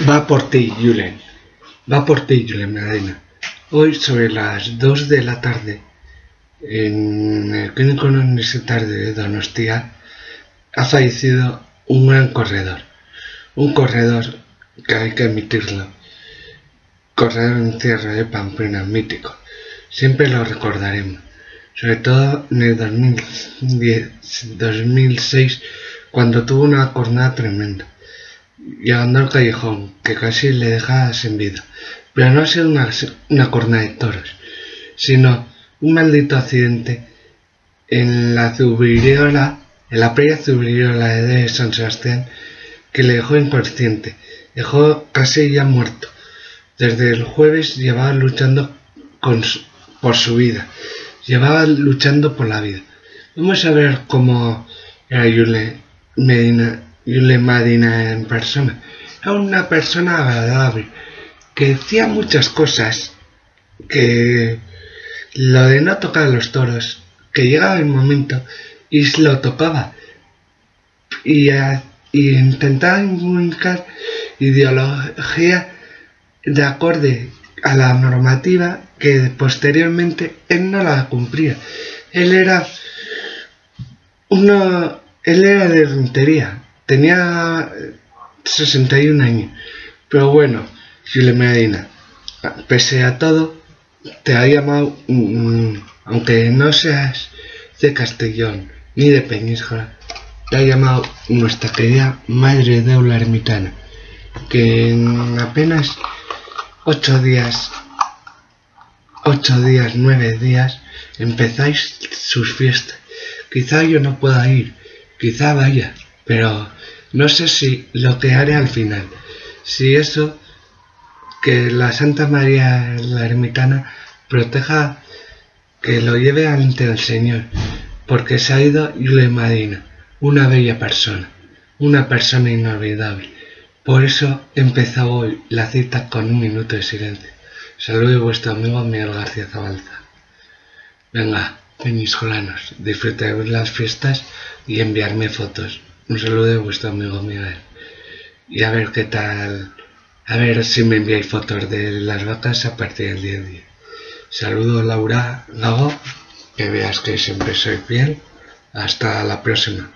Va por ti, Julen. Va por ti, Julen Medina. Hoy, sobre las 2 de la tarde, en el Clínico Universitario de Donostia, ha fallecido un gran corredor. Un corredor que hay que admitirlo. Corredor en tierra de Pamplona, mítico. Siempre lo recordaremos. Sobre todo en el 2006, cuando tuvo una jornada tremenda, llegando al callejón, que casi le deja sin vida. Pero no ha sido una cornada de toros, sino un maldito accidente en la playa Zubriola de San Sebastián, que le dejó inconsciente, dejó casi ya muerto. Desde el jueves llevaba luchando por su vida, llevaba luchando por la vida. Vamos a ver cómo era Julen Medina en persona. Era una persona agradable, que decía muchas cosas, que lo de no tocar a los toros, que llegaba el momento y se lo tocaba, y intentaba comunicar ideología de acorde a la normativa que posteriormente él no la cumplía. Él era de Rentería, tenía 61 años, pero bueno, Julen Medina, pese a todo, te ha llamado, aunque no seas de Castellón ni de Peñíscola, te ha llamado nuestra querida Madre Deula Ermitana, que en apenas 9 días, empezáis sus fiestas. Quizá yo no pueda ir, quizá vaya, pero no sé si lo que haré al final. Si eso, que la Santa María la Ermitana proteja, que lo lleve ante el Señor, porque se ha ido Julen Medina, una bella persona, una persona inolvidable. Por eso he empezado hoy la cita con un minuto de silencio. Saludo de vuestro amigo Miguel García Zabalza. Venga, peñiscolanos, disfrutad de las fiestas y enviarme fotos. Un saludo de vuestro amigo Miguel. Y a ver qué tal, a ver si me enviáis fotos de las vacas a partir del día 10. Saludo Laura Gago, que veas que siempre soy fiel. Hasta la próxima.